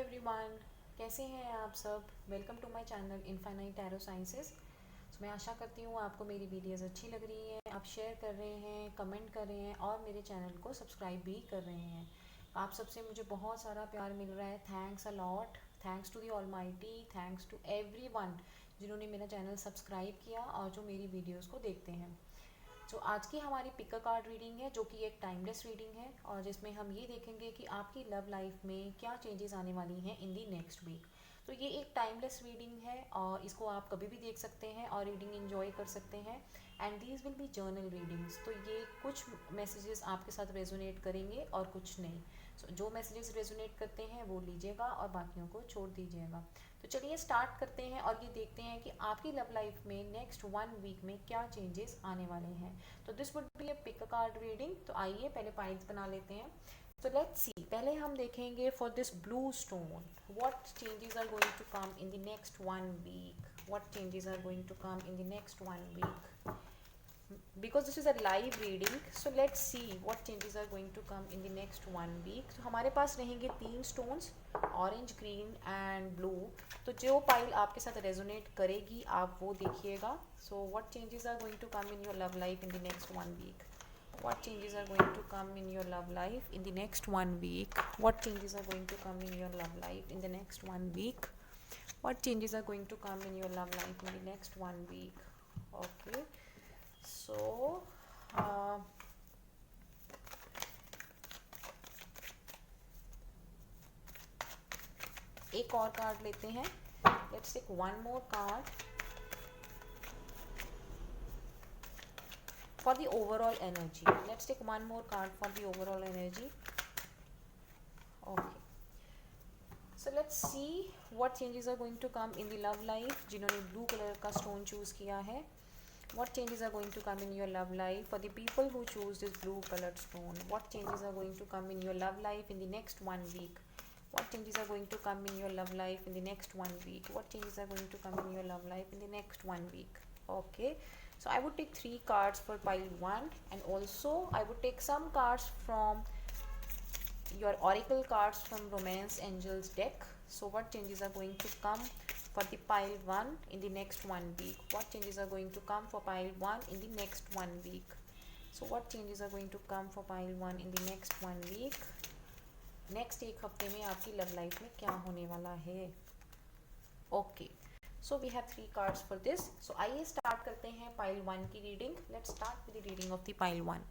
Everyone, कैसे हैं आप सब। Welcome to my channel infinite tarot sciences. मैं आशा करती हूँ आपको मेरी वीडियोस अच्छी लग रही हैं, आप शेयर कर रहे हैं, कमेंट कर रहे हैं और मेरे चैनल को सब्सक्राइब भी कर रहे हैं। आप सबसे मुझे बहुत सारा प्यार मिल रहा है। Thanks a lot. Thanks to the almighty, thanks to everyone जिन्होंने मेरा चैनल सब्सक्राइब किया और जो मेरी वीडियोज़ को देखते हैं। तो आज की हमारी पिक अ कार्ड रीडिंग है जो कि एक टाइमलेस रीडिंग है और जिसमें हम ये देखेंगे कि आपकी लव लाइफ में क्या चेंजेस आने वाली हैं इन दी नेक्स्ट वीक। तो ये एक टाइमलेस रीडिंग है और इसको आप कभी भी देख सकते हैं और रीडिंग एंजॉय कर सकते हैं। And these will be journal readings. तो ये कुछ मैसेजेस आपके साथ रेजोनेट करेंगे और कुछ नहीं। जो मैसेजेस रेजोनेट करते हैं वो लीजिएगा और बाकियों को छोड़ दीजिएगा। तो चलिए स्टार्ट करते हैं और ये देखते हैं कि आपकी लव लाइफ में नेक्स्ट 1 वीक में क्या चेंजेस आने वाले हैं। तो this would be a pick a card reading. तो आइए पहले पाइल्स बना लेते हैं। तो लेट्स सी, पहले हम देखेंगे for this blue stone what changes are going to come in the next 1 week. What changes are going to come in the next 1 week, because this is a live reading, so let's see what changes are going to come in the next 1 week. तो हमारे पास रहेंगे 3 stones, orange, green and blue. तो जो pile आपके साथ resonate करेगी आप वो देखिएगा। So what changes are going to come in your love life in the next 1 week. What changes are going to come in your love life in the next 1 week? What changes are going to come in your love life in the next 1 week? What changes are going to come in your love life in the next 1 week? Okay. So, uh, एक और card लेते हैं। Let's take one more card for the overall energy. Let's take one more card for the overall energy. Okay. So let's see what changes are going to come in the love life. जिन्होंने blue color का stone choose किया है, what changes are going to come in your love life for the people who choose this blue colored stone? What changes are going to come in your love life in the next 1 week? What changes are going to come in your love life in the next 1 week? What changes are going to come in your love life in the next 1 week? Okay, so I would take 3 cards for pile 1 and also I would take some cards from your oracle cards from Romance Angels deck. So what changes are going to come for the pile 1 in the next 1 week? What changes are going to come for pile 1 in the next 1 week? So what changes are going to come for pile 1 in the next 1 week? Next एक हफ्ते में आपकी love life में क्या होने वाला है। Okay, so we have 3 cards for this. So आइए स्टार्ट करते हैं पाइल 1 की reading. Let's start with the reading of the pile 1।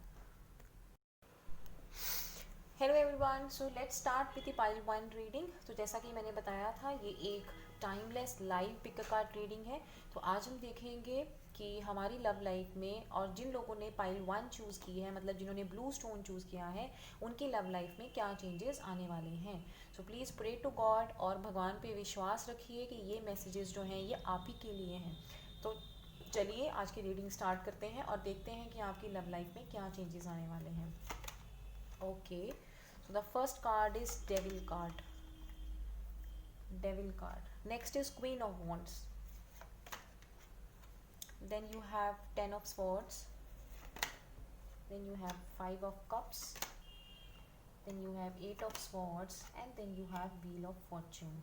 Hello everyone, so let's start with the pile 1 reading. तो जैसा कि मैंने बताया था ये एक timeless live pick a card reading है। तो आज हम देखेंगे कि हमारी लव लाइफ में और जिन लोगों ने पाइल 1 चूज़ की है, मतलब जिन्होंने ब्लू स्टोन चूज़ किया है, उनकी लव लाइफ में क्या चेंजेस आने वाले हैं। So please pray to God और भगवान पे विश्वास रखिए कि ये मैसेजेस जो हैं ये आप ही के लिए हैं। तो चलिए आज की रीडिंग स्टार्ट करते हैं और देखते हैं कि आपकी लव लाइफ में क्या चेंजेस आने वाले हैं। Okay, so the first card is devil card. Devil card. Next is Queen of Wands. Then you have 10 of Swords. Then you have 5 of Cups. Then you have 8 of Swords. And then you have Wheel of Fortune.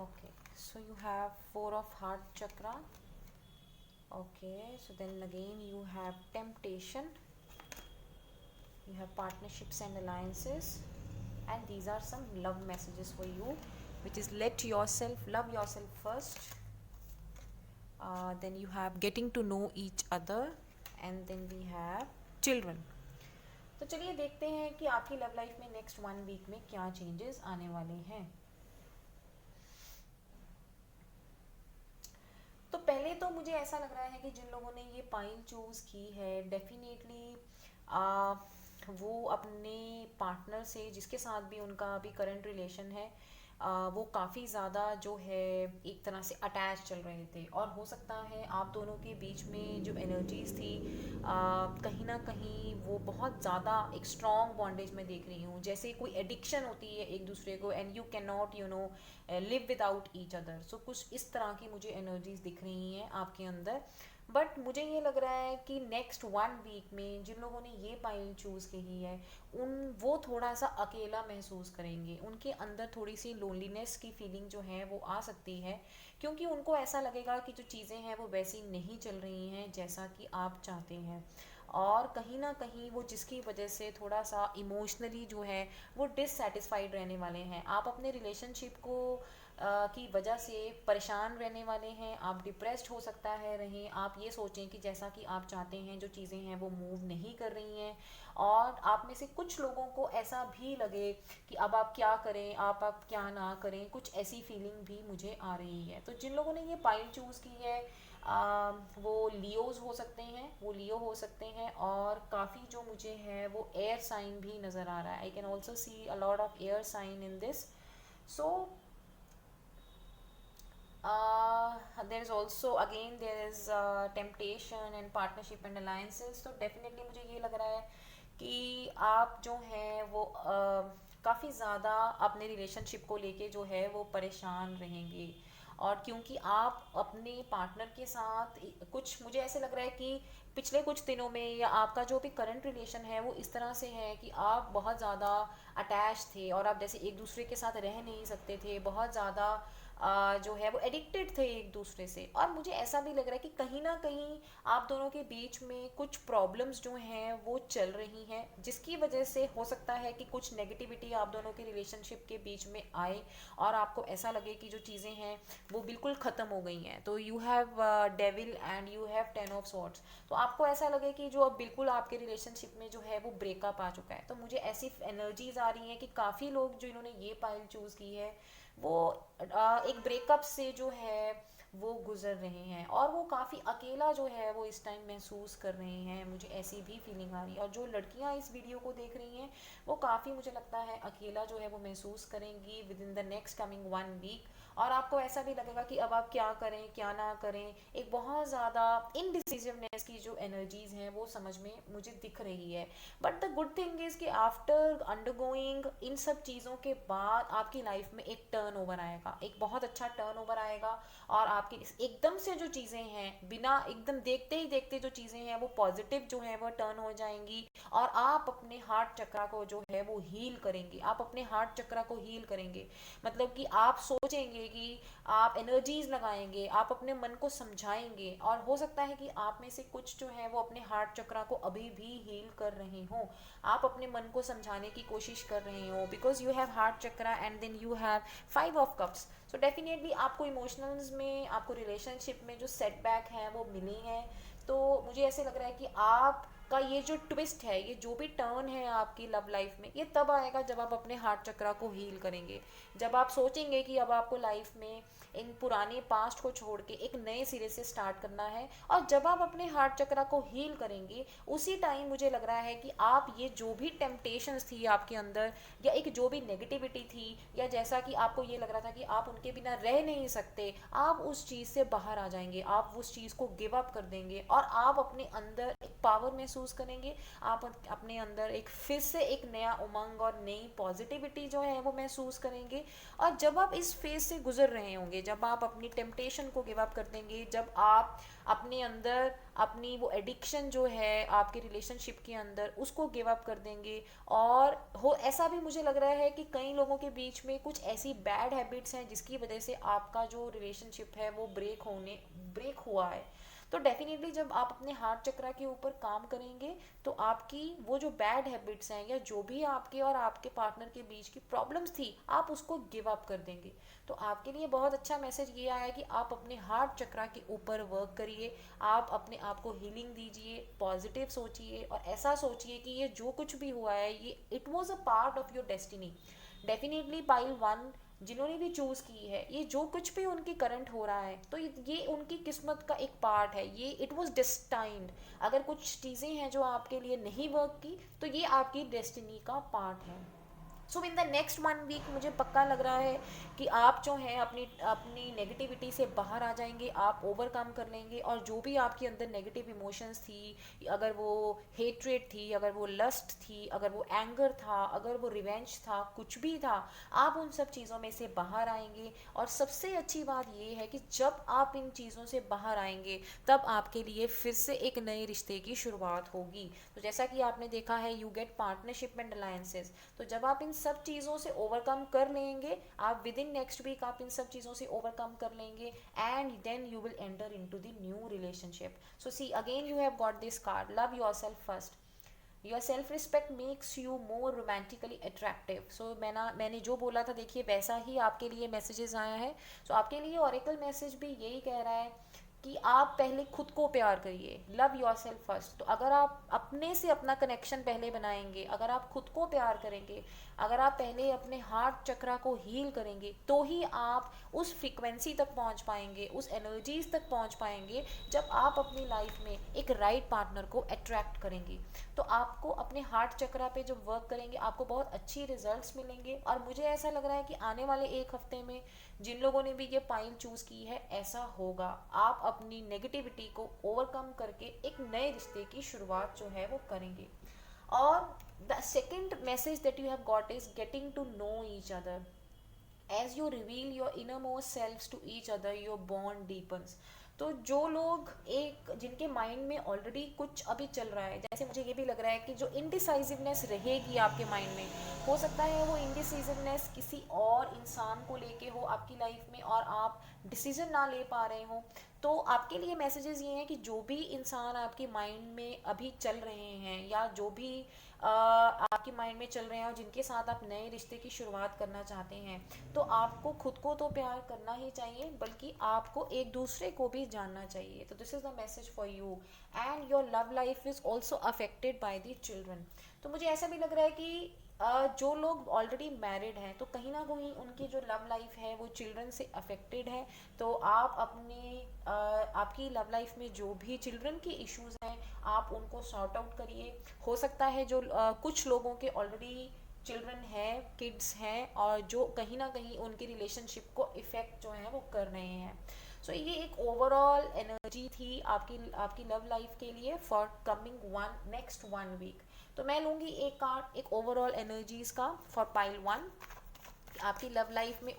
Okay, so you have 4 of Heart Chakra. Okay, so then again you have Temptation. You have Partnerships and Alliances. And these are some love messages for you, which is let yourself, love yourself first. Then you have getting to know each other, and then we have children. तो चलिए देखते हैं कि आपकी love life में next 1 week में क्या changes आने वाले हैं। तो पहले तो मुझे ऐसा लग रहा है कि जिन लोगों ने ये पाइल चूज़ की है डेफिनेटली वो अपने पार्टनर से, जिसके साथ भी उनका अभी करंट रिलेशन है, वो काफ़ी ज़्यादा जो है एक तरह से अटैच चल रहे थे। और हो सकता है आप दोनों के बीच में जो एनर्जीज थी कहीं ना कहीं वो बहुत ज़्यादा एक स्ट्रॉन्ग बॉन्डेज में देख रही हूँ, जैसे कोई एडिक्शन होती है एक दूसरे को and you can not live without each other. So कुछ इस तरह की मुझे एनर्जीज दिख रही हैं आपके अंदर। बट मुझे ये लग रहा है कि नेक्स्ट 1 वीक में जिन लोगों ने ये पाइल चूज़ की है, उन वो थोड़ा सा अकेला महसूस करेंगे, उनके अंदर थोड़ी सी लोनलीनेस की फीलिंग जो है वो आ सकती है, क्योंकि उनको ऐसा लगेगा कि जो चीज़ें हैं वो वैसी नहीं चल रही हैं जैसा कि आप चाहते हैं। और कहीं ना कहीं वो जिसकी वजह से थोड़ा सा इमोशनली जो है वो डिससेटिस्फाइड रहने वाले हैं। आप अपने रिलेशनशिप को की वजह से परेशान रहने वाले हैं, आप डिप्रेस्ड हो सकता है रहें, आप ये सोचें कि जैसा कि आप चाहते हैं जो चीज़ें हैं वो मूव नहीं कर रही हैं। और आप में से कुछ लोगों को ऐसा भी लगे कि अब आप क्या करें, आप क्या ना करें, कुछ ऐसी फीलिंग भी मुझे आ रही है। तो जिन लोगों ने ये पाइल चूज़ की है, वो लियोज हो सकते हैं, वो लियो हो सकते हैं। और काफ़ी जो मुझे है वो एयर साइन भी नज़र आ रहा है। I can also see a lot of air sign in this. So there is also again there is temptation and partnership and alliances। तो definitely मुझे ये लग रहा है कि आप जो हैं वो काफ़ी ज़्यादा अपने रिलेशनशिप को लेके जो है वो परेशान रहेंगे। और क्योंकि आप अपने पार्टनर के साथ कुछ, मुझे ऐसे लग रहा है कि पिछले कुछ दिनों में या आपका जो भी करंट रिलेशन है वो इस तरह से है कि आप बहुत ज़्यादा अटैच थे और आप जैसे एक दूसरे के साथ रह नहीं सकते थे, बहुत ज़्यादा जो है वो एडिक्टेड थे एक दूसरे से। और मुझे ऐसा भी लग रहा है कि कहीं ना कहीं आप दोनों के बीच में कुछ प्रॉब्लम्स जो हैं वो चल रही हैं, जिसकी वजह से हो सकता है कि कुछ नेगेटिविटी आप दोनों के रिलेशनशिप के बीच में आए और आपको ऐसा लगे कि जो चीज़ें हैं वो बिल्कुल ख़त्म हो गई हैं। तो you have devil and you have 10 of swords. तो आपको ऐसा लगे कि जो अब बिल्कुल आपके रिलेशनशिप में जो है वो ब्रेकअप आ चुका है। तो मुझे ऐसी एनर्जीज आ रही हैं कि काफ़ी लोग जो इन्होंने ये पाइल चूज़ की है वो एक ब्रेकअप से जो है वो गुजर रहे हैं और वो काफ़ी अकेला जो है वो इस टाइम महसूस कर रहे हैं। मुझे ऐसी भी फीलिंग आ रही है। और जो लड़कियां इस वीडियो को देख रही हैं वो काफ़ी, मुझे लगता है, अकेला जो है वो महसूस करेंगी within the next coming 1 week. और आपको ऐसा भी लगेगा कि अब आप क्या करें क्या ना करें। एक बहुत ज़्यादा इनडिसिसिवनेस की जो एनर्जीज हैं वो समझ में मुझे दिख रही है। But the good thing is कि आफ्टर अंडरगोइंग इन सब चीज़ों के बाद आपकी लाइफ में एक टर्न ओवर आएगा, एक बहुत अच्छा टर्न ओवर आएगा। और आपकी एकदम से जो चीज़ें हैं, बिना एकदम देखते ही देखते जो चीज़ें हैं वो पॉजिटिव जो है वो टर्न हो जाएंगी। और आप अपने हार्ट चक्रा को जो है वो हील करेंगे, आप अपने हार्ट चक्रा को हील करेंगे। मतलब कि आप सोचेंगे कि आप एनर्जीज लगाएंगे, आप अपने मन को समझाएंगे। और हो सकता है कि आप में से कुछ जो है वो अपने हार्ट चक्रा को अभी भी हील कर रहे हों, आप अपने मन को समझाने की कोशिश कर रहे हो, because you have heart chakra and then you have 5 of cups. So definitely आपको इमोशनल्स में, आपको रिलेशनशिप में जो सेटबैक हैं वो मिले हैं। तो मुझे ऐसे लग रहा है कि आप का ये जो ट्विस्ट है, ये जो भी टर्न है आपकी लव लाइफ में, ये तब आएगा जब आप अपने हार्ट चक्रा को हील करेंगे। जब आप सोचेंगे कि अब आपको लाइफ में इन पुराने पास्ट को छोड़ के एक नए सिरे से स्टार्ट करना है। और जब आप अपने हार्ट चक्रा को हील करेंगे, उसी टाइम मुझे लग रहा है कि आप ये जो भी टेम्पटेशंस थी आपके अंदर, या एक जो भी नेगेटिविटी थी, या जैसा कि आपको ये लग रहा था कि आप उनके बिना रह नहीं सकते, आप उस चीज़ से बाहर आ जाएंगे, आप उस चीज़ को गिव अप कर देंगे और आप अपने अंदर एक पावर महसूस करेंगे। आप अपने अंदर एक फिर से एक नया उमंग और नई पॉजिटिविटी जो है वो महसूस करेंगे। और जब आप इस फेज से गुजर रहे होंगे, जब आप अपनी टेम्पटेशन को गिव अप कर देंगे, जब आप अपने अंदर अपनी वो एडिक्शन जो है आपके रिलेशनशिप के अंदर उसको गिव अप कर देंगे। और हो ऐसा भी मुझे लग रहा है कि कई लोगों के बीच में कुछ ऐसी बैड हैबिट्स हैं जिसकी वजह से आपका जो रिलेशनशिप है वो ब्रेक हुआ है। तो डेफिनेटली जब आप अपने हार्ट चक्रा के ऊपर काम करेंगे तो आपकी वो जो बैड हैबिट्स हैं या जो भी आपके और आपके पार्टनर के बीच की प्रॉब्लम्स थी, आप उसको गिव अप कर देंगे। तो आपके लिए बहुत अच्छा मैसेज ये आया कि आप अपने हार्ट चक्रा के ऊपर वर्क करिए, आप अपने आप को हीलिंग दीजिए, पॉजिटिव सोचिए और ऐसा सोचिए कि ये जो कुछ भी हुआ है ये it was a part of your destiny. Definitely pile 1 जिन्होंने भी चूज़ की है, ये जो कुछ भी उनकी करंट हो रहा है तो ये उनकी किस्मत का एक पार्ट है, ये इट वाज डेस्टाइन्ड। अगर कुछ चीज़ें हैं जो आपके लिए नहीं वर्क की तो ये आपकी डेस्टिनी का पार्ट है। सो इन द नेक्स्ट 1 वीक मुझे पक्का लग रहा है कि आप जो हैं अपनी अपनी नेगेटिविटी से बाहर आ जाएंगे, आप ओवरकम कर लेंगे, और जो भी आपके अंदर नेगेटिव इमोशंस थी, अगर वो हेट्रेड थी, अगर वो लस्ट थी, अगर वो एंगर था, अगर वो रिवेंज था, कुछ भी था, आप उन सब चीज़ों में से बाहर आएंगे। और सबसे अच्छी बात ये है कि जब आप इन चीज़ों से बाहर आएंगे तब आपके लिए फिर से एक नए रिश्ते की शुरुआत होगी। तो जैसा कि आपने देखा है, you get partnership and alliances. तो जब आप इन सब चीज़ों से ओवरकम कर लेंगे, आप विद इन नेक्स्ट वीक आप इन सब चीज़ों से ओवरकम कर लेंगे, and then you will enter into the new relationship. So see again you have got this card, love yourself first. Your self respect makes you more romantically attractive. So मैंने जो बोला था, देखिए वैसा ही आपके लिए मैसेजेस आया है। सो आपके लिए ऑरेकल मैसेज भी यही कह रहा है कि आप पहले खुद को प्यार करिए, लव योर सेल्फ फर्स्ट। तो अगर आप अपने से अपना कनेक्शन पहले बनाएंगे, अगर आप खुद को प्यार करेंगे, अगर आप पहले अपने हार्ट चक्रा को हील करेंगे, तो ही आप उस फ्रीक्वेंसी तक पहुंच पाएंगे, उस एनर्जीज तक पहुंच पाएंगे, जब आप अपनी लाइफ में एक राइट पार्टनर को अट्रैक्ट करेंगे। तो आपको अपने हार्ट चक्रा पे जब वर्क करेंगे, आपको बहुत अच्छी रिजल्ट्स मिलेंगे। और मुझे ऐसा लग रहा है कि आने वाले 1 हफ्ते में जिन लोगों ने भी ये पाइल चूज की है, ऐसा होगा, आप अपनी नेगेटिविटी को ओवरकम करके एक नए रिश्ते की शुरुआत जो है वो करेंगे। और the second message that you have got is getting to know each other. As you reveal your innermost selves to each other, your bond deepens. तो जो लोग एक जिनके माइंड में ऑलरेडी कुछ अभी चल रहा है, जैसे मुझे ये भी लग रहा है कि जो इनडिसाइसिवनेस रहेगी आपके माइंड में, हो सकता है वो इनडिसाइसिवनेस किसी और इंसान को लेके हो आपकी लाइफ में, और आप डिसीजन ना ले पा रहे हो। तो आपके लिए मैसेजेस ये हैं कि जो भी इंसान आपके माइंड में अभी चल रहे हैं, या जो भी आपके माइंड में चल रहे हैं और जिनके साथ आप नए रिश्ते की शुरुआत करना चाहते हैं, तो आपको खुद को तो प्यार करना ही चाहिए, बल्कि आपको एक दूसरे को भी जानना चाहिए। तो this is the message for you. And your love life is also affected by the children. तो मुझे ऐसा भी लग रहा है कि जो लोग ऑलरेडी मैरिड हैं, तो कहीं ना कहीं उनकी जो लव लाइफ है वो चिल्ड्रन से अफेक्टेड है। तो आप अपने आपकी लव लाइफ में जो भी चिल्ड्रन की इश्यूज हैं, आप उनको सॉर्ट आउट करिए। हो सकता है जो कुछ लोगों के ऑलरेडी चिल्ड्रन हैं, किड्स हैं, और जो कहीं ना कहीं उनकी रिलेशनशिप को इफ़ेक्ट जो है वो कर रहे हैं। सो ये एक ओवरऑल एनर्जी थी आपकी आपकी लव लाइफ के लिए फॉर कमिंग नेक्स्ट 1 वीक। तो मैं लूँगी एक कार्ड, एक ओवरऑल एनर्जीज का फॉर पाइल 1। आपकी लव लाइफ में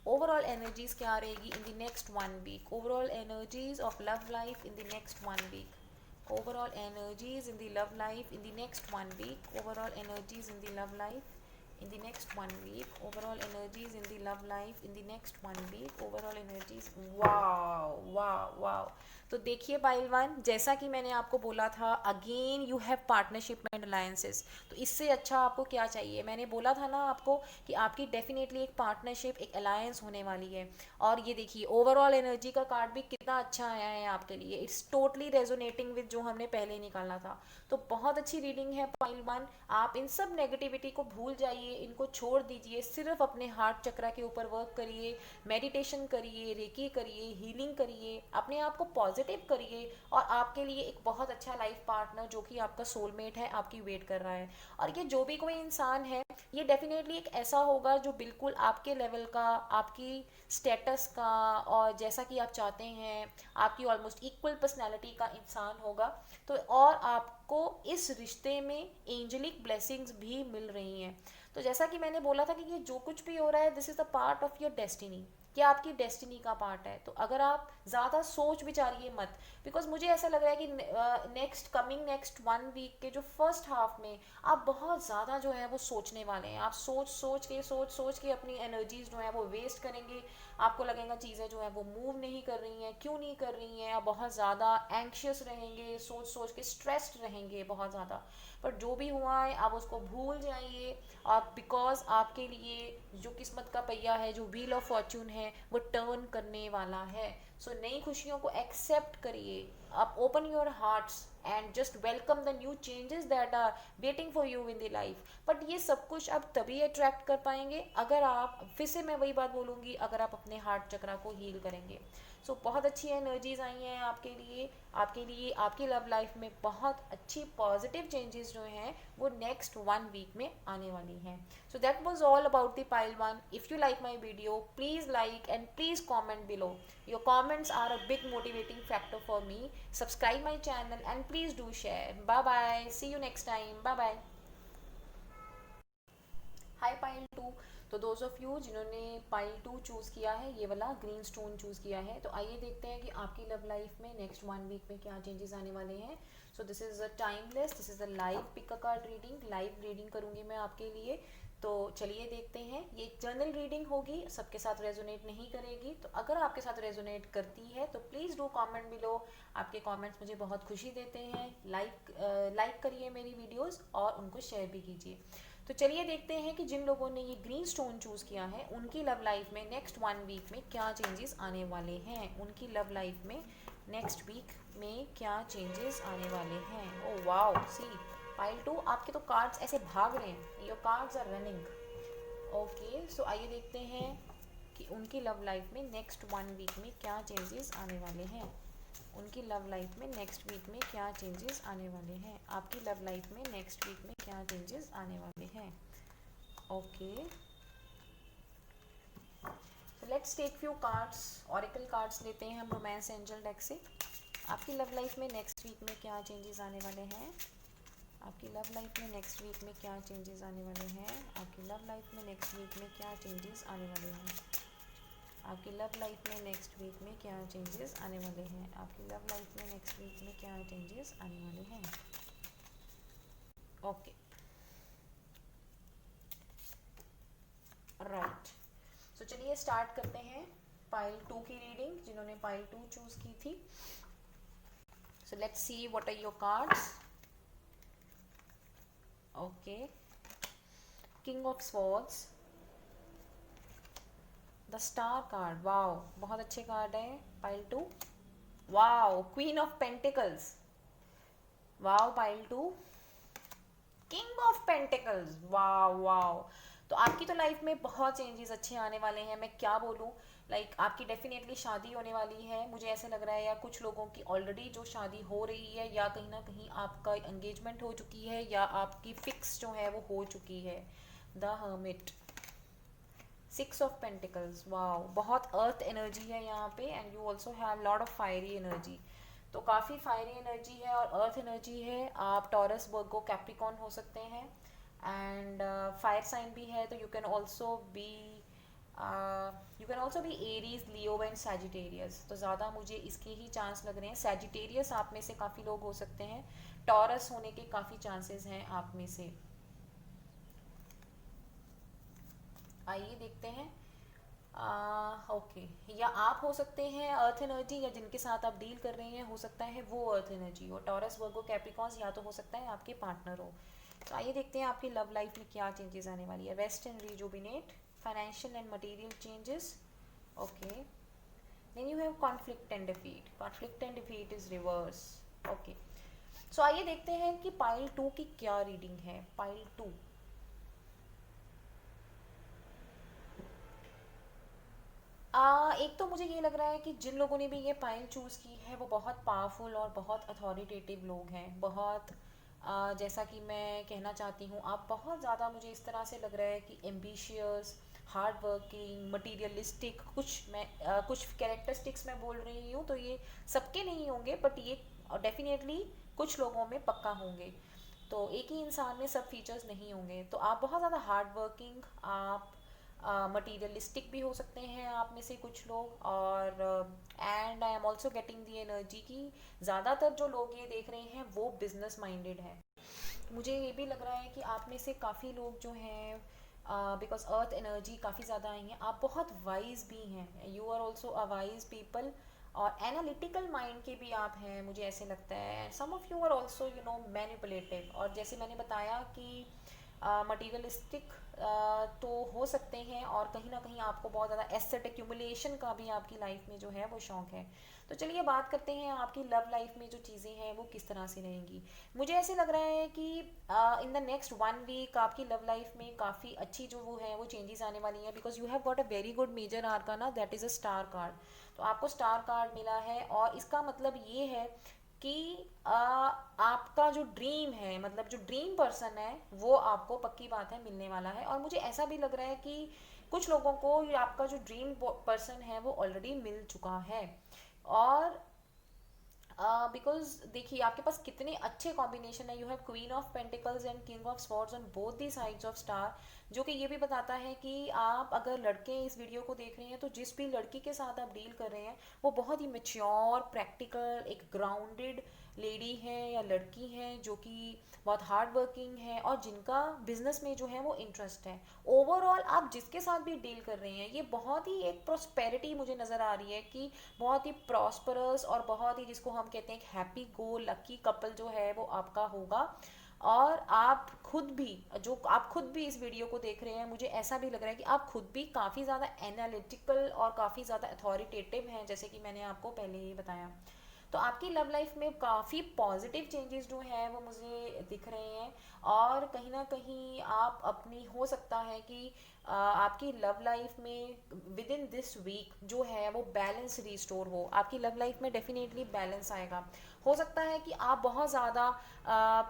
ओवरऑल एनर्जीज क्या रहेगी in the next 1 week. Overall energies of love life in the next 1 week. Overall energies in the love life in the next 1 week. Overall energies in the love life in the next 1 week. Overall energies in the love life in the next 1 week. Overall energies, wow. तो देखिए pile 1, जैसा कि मैंने आपको बोला था, again you have partnership and alliances. तो इससे अच्छा आपको क्या चाहिए। मैंने बोला था ना आपको कि आपकी डेफिनेटली एक पार्टनरशिप, एक अलायंस होने वाली है। और ये देखिए ओवरऑल एनर्जी का कार्ड भी कितना अच्छा आया है आपके लिए। इट्स टोटली रेजोनेटिंग विद जो हमने पहले निकाला था। तो बहुत अच्छी रीडिंग है पाइल 1। आप इन सब नेगेटिविटी को भूल जाइए, इनको छोड़ दीजिए, सिर्फ अपने हार्ट चक्रा के ऊपर वर्क करिए, मेडिटेशन करिए, रेकी करिए, हीलिंग करिए, अपने आप को पॉजिटिव करिए, और आपके लिए एक बहुत अच्छा लाइफ पार्टनर जो कि आपका सोलमेट है, आपकी वेट कर रहा है। और ये जो भी कोई इंसान है, ये डेफिनेटली एक ऐसा होगा जो बिल्कुल आपके लेवल का, आपकी स्टेटस का, और जैसा कि आप चाहते हैं, आपकी ऑलमोस्ट इक्वल पर्सनैलिटी का इंसान होगा। तो और आपको इस रिश्ते में एंजलिक ब्लेसिंग्स भी मिल रही हैं। तो जैसा कि मैंने बोला था कि ये जो कुछ भी हो रहा है, this is the part of your destiny, कि आपकी डेस्टिनी का पार्ट है। तो अगर आप ज़्यादा सोच विचारिए मत, बिकॉज मुझे ऐसा लग रहा है कि नेक्स्ट 1 वीक के जो फर्स्ट हाफ में आप बहुत ज़्यादा जो है वो सोचने वाले हैं। आप सोच के अपनी एनर्जीज जो है वो वेस्ट करेंगे। आपको लगेगा चीज़ें जो है वो मूव नहीं कर रही हैं, क्यों नहीं कर रही हैं। आप बहुत ज़्यादा एंक्शियस रहेंगे, सोच के स्ट्रेस्ड रहेंगे बहुत ज़्यादा। पर जो भी हुआ है आप उसको भूल जाइए, और बिकॉज आपके लिए जो किस्मत का पहिया है, जो व्हील ऑफ फॉर्च्यून है, वो टर्न करने वाला है। सो नई खुशियों को एक्सेप्ट करिए, आप open your hearts and just welcome the new changes that are waiting for you in the life. But ये सब कुछ आप तभी अट्रैक्ट कर पाएंगे अगर आप, फिर से मैं वही बात बोलूँगी, अगर आप अपने हार्ट चक्रा को हील करेंगे। सो बहुत अच्छी एनर्जीज आई हैं आपके लिए आपकी लव लाइफ में बहुत अच्छी पॉजिटिव चेंजेस जो हैं वो नेक्स्ट 1 वीक में आने वाली हैं। So that was all about the pile 1। If you like my video please like and please comment below. Your comments are a big motivating factor for me. Subscribe my channel and please do share. Bye bye, see you next time, bye bye. Hi pile 2। तो those of you जिन्होंने pile 2 choose किया है, ये वाला green stone choose किया है, तो आइए देखते हैं कि आपकी लव लाइफ में नेक्स्ट 1 वीक में क्या चेंजेस आने वाले हैं। So this is a timeless, this is a live pick a card reading, live reading करूँगी मैं आपके लिए। तो चलिए देखते हैं। ये एक जर्नल रीडिंग होगी, सबके साथ रेजोनेट नहीं करेगी, तो अगर आपके साथ रेजोनेट करती है तो प्लीज़ डू कमेंट बिलो। आपके कमेंट्स मुझे बहुत खुशी देते हैं। लाइक करिए मेरी वीडियोस और उनको शेयर भी कीजिए। तो चलिए देखते हैं कि जिन लोगों ने ये ग्रीन स्टोन चूज़ किया है उनकी लव लाइफ में नेक्स्ट 1 वीक में क्या चेंजेस आने वाले हैं। उनकी लव लाइफ में नेक्स्ट वीक में क्या चेंजेस आने वाले हैं। ओ वाओ, सी पाइल 2, आपके तो कार्ड्स ऐसे भाग रहे हैं, your cards are running. Okay, so आइए देखते हैं कि उनकी लव लाइफ में नेक्स्ट 1 वीक में क्या चेंजेस आने वाले हैं। उनकी लव लाइफ में नेक्स्ट वीक में क्या चेंजेस आने वाले हैं। आपकी लव लाइफ में नेक्स्ट वीक में क्या चेंजेस आने वाले हैं। ओके, तो let's take few cards, oracle cards लेते हैं हम रोमांस एंजल डेक से। आपकी लव लाइफ में नेक्स्ट वीक में क्या चेंजेस आने वाले हैं। आपकी लव लाइफ में नेक्स्ट वीक में क्या चेंजेस आने वाले हैं। आपकी लव लाइफ में नेक्स्ट वीक में क्या चेंजेस आने वाले हैं। आपकी लव लाइफ में नेक्स्ट वीक में क्या चेंजेस आने वाले हैं। आपकी लव लाइफ में नेक्स्ट वीक में क्या चेंजेस आने वाले हैं। Okay, right. सो चलिए स्टार्ट करते हैं पाइल 2 की रीडिंग, जिन्होंने पाइल 2 चूज की थी। So let's see what are your cards. Okay, king of swords, the star card, wow बहुत अच्छे कार्ड है pile 2। Wow, queen of pentacles, wow pile 2, king of pentacles, wow wow. तो आपकी तो life में बहुत चेंजेस अच्छे आने वाले हैं, मैं क्या बोलूँ। आपकी डेफिनेटली शादी होने वाली है, मुझे ऐसे लग रहा है, या कुछ लोगों की ऑलरेडी जो शादी हो रही है, या कहीं ना कहीं आपका एंगेजमेंट हो चुकी है, या आपकी फिक्स जो है वो हो चुकी है। The hermit, 6 of pentacles, wow बहुत अर्थ एनर्जी है यहाँ पे, and you also have lot of fiery energy. तो काफ़ी फायरी एनर्जी है और अर्थ एनर्जी है। आप टॉरस, वर्गो, कैप्रिकॉर्न हो सकते हैं, एंड फायर साइन भी है, तो you can also B Aries, Leo and Sagittarius. तो ज़्यादा मुझे इसके ही चांस लग रहे हैं। सैजिटेरियस आप में से काफ़ी लोग हो सकते हैं, टॉरस होने के काफ़ी चांसेस हैं आप में से। आइए देखते हैं। ओके, या आप हो सकते हैं अर्थ एनर्जी, या जिनके साथ आप डील कर रहे हैं हो सकता है वो अर्थ एनर्जी हो। टॉरस, वर्गो, कैप्रिकॉर्न्स, या तो हो सकता है आपके पार्टनर हो। तो आइए देखते हैं आपकी लव लाइफ में क्या चेंजेस आने वाली है। Rest and rejuvenate, financial and material changes. Okay, then you have conflict and defeat, conflict and defeat is reverse. Okay, so आइए देखते हैं कि पाइल 2 की क्या रीडिंग है। पाइल 2, एक तो मुझे ये लग रहा है कि जिन लोगों ने भी ये पाइल चूज़ की है वो बहुत पावरफुल और बहुत अथॉरिटेटिव लोग हैं। बहुत जैसा कि मैं कहना चाहती हूँ, आप बहुत ज़्यादा, मुझे इस तरह से लग रहा है कि एम्बिशियस, हार्ड वर्किंग, मटीरियलिस्टिक, कुछ कैरेक्टरिस्टिक्स मैं बोल रही हूँ, तो ये सबके नहीं होंगे, बट ये डेफिनेटली कुछ लोगों में पक्का होंगे। तो एक ही इंसान में सब फीचर्स नहीं होंगे। तो आप बहुत ज़्यादा हार्ड वर्किंग, आप मटीरियलिस्टिक भी हो सकते हैं आप में से कुछ लोग, और and I am also getting the energy की ज़्यादातर जो लोग ये देख रहे हैं वो बिजनेस माइंडेड है। मुझे ये भी लग रहा है कि आप में से काफ़ी लोग जो हैं, बिकॉज अर्थ एनर्जी काफ़ी ज़्यादा आई है, आप बहुत वाइज भी हैं, you are also a wise people, और एनालिटिकल माइंड के भी आप हैं मुझे ऐसे लगता है। Some of you are also manipulative, और जैसे मैंने बताया कि मटीरियलिस्टिक तो हो सकते हैं, और कहीं ना कहीं आपको बहुत ज़्यादा एसेट एक्यूमुलेशन का भी आपकी लाइफ में जो है वो शौक है। तो चलिए बात करते हैं आपकी लव लाइफ में जो चीज़ें हैं वो किस तरह से रहेंगी। मुझे ऐसे लग रहा है कि इन द नेक्स्ट 1 वीक आपकी लव लाइफ में काफ़ी अच्छी जो वो है वो चेंजेस आने वाली हैं, because you have got a very good major arcana, that is a star card. तो आपको स्टार कार्ड मिला है, और इसका मतलब ये है कि आपका जो ड्रीम है, मतलब जो ड्रीम पर्सन है, वो आपको पक्की बात है मिलने वाला है। और मुझे ऐसा भी लग रहा है कि कुछ लोगों को ये आपका जो ड्रीम पर्सन है वो ऑलरेडी मिल चुका है। और बिकॉज देखिए आपके पास कितने अच्छे कॉम्बिनेशन है। You have queen of pentacles and king of swords on both the sides of star, जो कि ये भी बताता है कि आप अगर लड़के इस वीडियो को देख रहे हैं तो जिस भी लड़की के साथ आप डील कर रहे हैं वो बहुत ही मेच्योर, प्रैक्टिकल, एक ग्राउंडेड लेडी है या लड़की है, जो कि बहुत हार्ड वर्किंग है और जिनका बिजनेस में जो है वो इंटरेस्ट है। ओवरऑल आप जिसके साथ भी डील कर रहे हैं ये बहुत ही एक प्रोस्पेरिटी मुझे नज़र आ रही है, कि बहुत ही प्रॉस्परस और बहुत ही जिसको हम कहते हैं हैप्पी गो लकी कपल जो है वो आपका होगा। और आप खुद भी, जो आप खुद भी इस वीडियो को देख रहे हैं, मुझे ऐसा भी लग रहा है कि आप खुद भी काफ़ी ज़्यादा एनालिटिकल और काफ़ी ज़्यादा अथॉरिटेटिव हैं, जैसे कि मैंने आपको पहले ही बताया। तो आपकी लव लाइफ में काफ़ी पॉजिटिव चेंजेस जो है वो मुझे दिख रहे हैं। और कहीं ना कहीं आप अपनी, हो सकता है कि आपकी लव लाइफ में विद इन दिस वीक जो है वो बैलेंस रिस्टोर हो। आपकी लव लाइफ में डेफिनेटली बैलेंस आएगा। हो सकता है कि आप बहुत ज़्यादा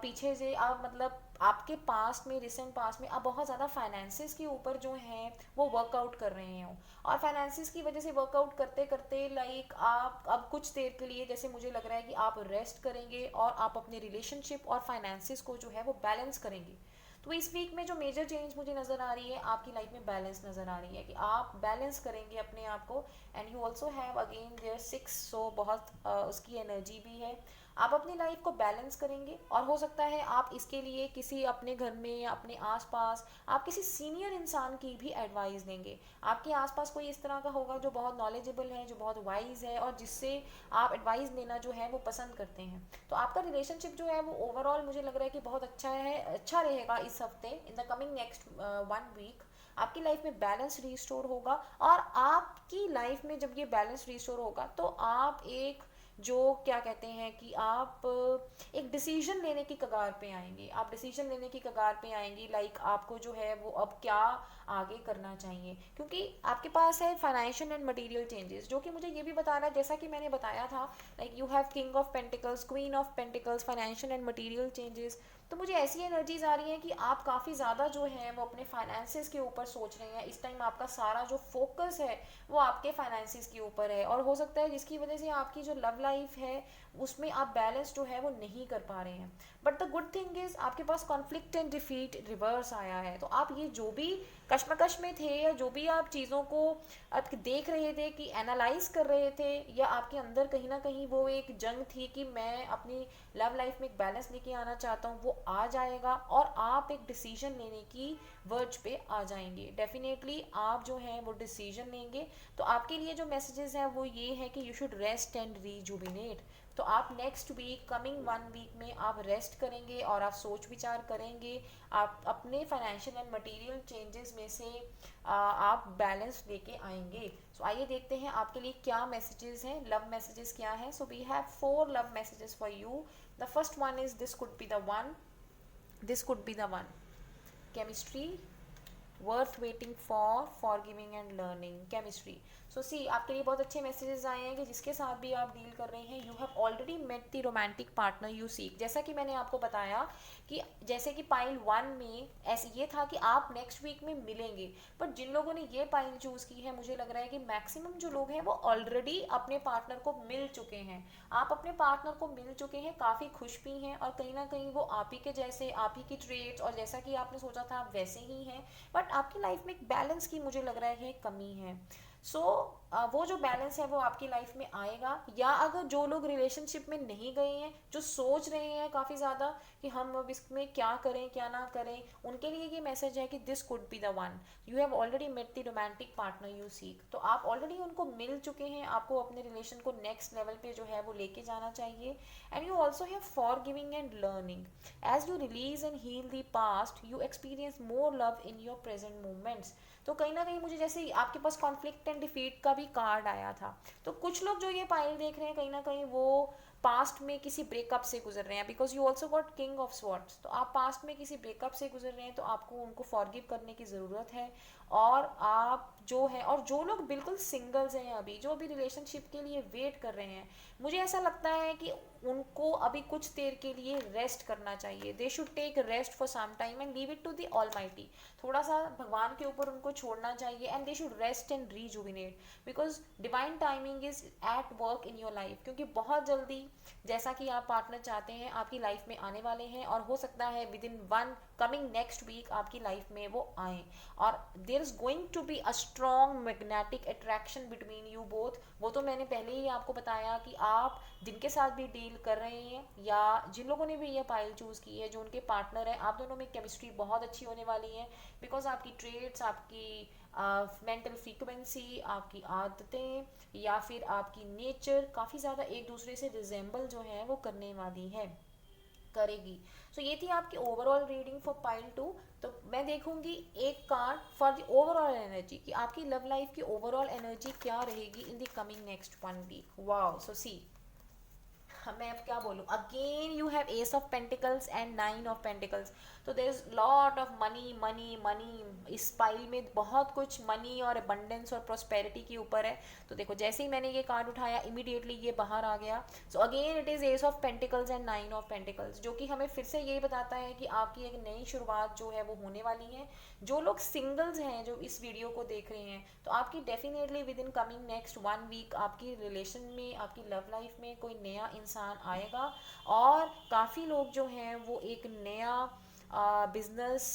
पीछे से, आप मतलब आपके पास्ट में, रिसेंट पास्ट में आप बहुत ज़्यादा फाइनेंसिस के ऊपर जो हैं वो वर्कआउट कर रहे हो, और फाइनेंसिस की वजह से वर्कआउट करते करते लाइक आप अब कुछ देर के लिए, जैसे मुझे लग रहा है कि आप रेस्ट करेंगे और आप अपने रिलेशनशिप और फाइनेंसिस को जो है वो बैलेंस करेंगे। तो इस वीक में जो मेजर चेंज मुझे नज़र आ रही है आपकी लाइफ में बैलेंस नज़र आ रही है, कि आप बैलेंस करेंगे अपने आप को। And you also have again there 6, so बहुत उसकी एनर्जी भी है। आप अपनी लाइफ को बैलेंस करेंगे, और हो सकता है आप इसके लिए किसी अपने घर में या अपने आसपास आप किसी सीनियर इंसान की भी एडवाइस देंगे। आपके आसपास कोई इस तरह का होगा जो बहुत नॉलेजेबल है, जो बहुत वाइज है, और जिससे आप एडवाइस लेना जो है वो पसंद करते हैं। तो आपका रिलेशनशिप जो है वो ओवरऑल मुझे लग रहा है कि बहुत अच्छा है, अच्छा रहेगा इस हफ्ते। In the coming next 1 week आपकी लाइफ में बैलेंस रिस्टोर होगा। और आपकी लाइफ में जब ये बैलेंस रिस्टोर होगा तो आप एक, जो क्या कहते हैं कि आप एक डिसीजन लेने की कगार पे आएंगे। आप डिसीजन लेने की कगार पे आएंगी, लाइक आपको जो है वो अब क्या आगे करना चाहिए, क्योंकि आपके पास है फाइनेंशियल एंड मटेरियल चेंजेस, जो कि मुझे ये भी बता रहा है, जैसा कि मैंने बताया था, like you have king of pentacles, queen of pentacles, financial and material changes. तो मुझे ऐसी एनर्जीज आ रही हैं कि आप काफ़ी ज़्यादा जो है वो अपने फाइनेंसिस के ऊपर सोच रहे हैं। इस टाइम आपका सारा जो फोकस है वो आपके फाइनेंसिस के ऊपर है, और हो सकता है जिसकी वजह से आपकी जो लव लाइफ है उसमें आप बैलेंस जो है वो नहीं कर पा रहे हैं। But the good thing is आपके पास कॉन्फ्लिक्ट एंड डिफीट रिवर्स आया है। तो आप ये जो भी कश्मकश में थे, या जो भी आप चीज़ों को आप देख रहे थे कि एनालाइज कर रहे थे, या आपके अंदर कहीं ना कहीं वो एक जंग थी कि मैं अपनी लव लाइफ में एक बैलेंस लेके आना चाहता हूँ, वो आ जाएगा, और आप एक डिसीजन लेने की वर्ज पे आ जाएंगे। डेफिनेटली आप जो हैं वो डिसीजन लेंगे। तो आपके लिए जो मैसेजेस हैं वो ये है कि यू शुड रेस्ट एंड रीजुबिनेट। तो आप नेक्स्ट वीक, कमिंग 1 वीक में आप रेस्ट करेंगे और आप सोच विचार करेंगे। आप अपने फाइनेंशियल एंड मटेरियल चेंजेस में से आप बैलेंस लेके आएंगे। सो आइए देखते हैं आपके लिए क्या मैसेजेस हैं, लव मैसेजेस क्या हैं। So we have 4 love messages for you. The first one is this could be the one, this could be the one, chemistry, worth waiting for, forgiving and learning, chemistry. So see आपके लिए बहुत अच्छे messages आए हैं कि जिसके साथ भी आप डील कर रहे हैं, you have already met the romantic partner you seek. जैसा कि मैंने आपको बताया कि जैसे कि पाइल 1 में ऐसे ये था कि आप नेक्स्ट वीक में मिलेंगे, बट जिन लोगों ने ये पाइल चूज़ की है, मुझे लग रहा है कि मैक्सिमम जो लोग हैं वो ऑलरेडी अपने पार्टनर को मिल चुके हैं। आप अपने पार्टनर को मिल चुके हैं, काफ़ी खुश भी हैं, और कहीं ना कहीं वो आप ही के जैसे, आप ही की ट्रेड्स और जैसा कि आपने सोचा था आप वैसे ही हैं। बट आपकी लाइफ में एक बैलेंस की मुझे लग रहा है कमी है। सो वो जो बैलेंस है वो आपकी लाइफ में आएगा। या अगर जो लोग रिलेशनशिप में नहीं गए हैं, जो सोच रहे हैं काफ़ी ज़्यादा कि हम अब इसमें क्या करें क्या ना करें, उनके लिए ये मैसेज है कि this could be the one. You have already met the romantic partner you seek. तो आप ऑलरेडी उनको मिल चुके हैं, आपको अपने रिलेशन को नेक्स्ट लेवल पे जो है वो लेके जाना चाहिए। And you also have forgiving and learning. As you release and heal the past, you experience more love in your present moments. तो कहीं ना कहीं मुझे जैसे आपके पास कॉन्फ्लिक्ट एंड डिफीट का भी कार्ड आया था, तो कुछ लोग जो ये पाइल देख रहे हैं कहीं ना कहीं वो पास्ट में किसी ब्रेकअप से गुजर रहे हैं, because you also got king of swords. तो आप पास्ट में किसी ब्रेकअप से गुजर रहे हैं, तो आपको उनको फॉरगिव करने की ज़रूरत है। और आप जो है, और जो लोग बिल्कुल सिंगल्स हैं अभी, जो अभी रिलेशनशिप के लिए वेट कर रहे हैं, मुझे ऐसा लगता है कि उनको अभी कुछ देर के लिए रेस्ट करना चाहिए। They should take rest for some time and leave it to the almighty. थोड़ा सा भगवान के ऊपर उनको छोड़ना चाहिए and they should rest and rejuvenate, because divine timing is at work in your life. क्योंकि बहुत जल्दी जैसा कि आप पार्टनर चाहते हैं आपकी लाइफ में आने वाले हैं, और हो सकता है within one coming next week आपकी लाइफ में वो आए। और there is going to be a strong magnetic attraction between you both. वो तो मैंने पहले ही आपको बताया कि आप जिनके साथ भी डील कर रहे हैं या जिन लोगों ने भी ये पाइल चूज़ की है, जो उनके पार्टनर है, आप दोनों में केमिस्ट्री बहुत अच्छी होने वाली है। बिकॉज आपकी ट्रेड्स, आपकी मेंटल फ्रीक्वेंसी, आपकी आदतें या फिर आपकी नेचर काफ़ी ज़्यादा एक दूसरे से रिजेंबल जो है वो करने वाली है, करेगी। सो ये थी आपकी ओवरऑल रीडिंग फॉर पाइल 2। तो मैं देखूंगी एक card for the overall energy कि आपकी लव लाइफ की ओवरऑल एनर्जी क्या रहेगी in the coming next 1 week. Wow, so see मैं अब क्या बोलूँ, again you have ace of pentacles and 9 of pentacles. तो there is lot of money money money. इस पाइल में बहुत कुछ मनी और अबंडेंस और प्रोस्पेरिटी के ऊपर है। तो देखो जैसे ही मैंने ये कार्ड उठाया इमीडिएटली ये बाहर आ गया। So again it is S of pentacles and 9 of pentacles, जो कि हमें फिर से यही बताता है कि आपकी एक नई शुरुआत जो है वो होने वाली है। जो लोग सिंगल्स हैं जो इस वीडियो को देख रहे हैं, तो आपकी definitely within coming next 1 week आपकी रिलेशन में, आपकी लव लाइफ में कोई नया इंसान आएगा। और काफ़ी लोग जो हैं वो एक नया बिजनेस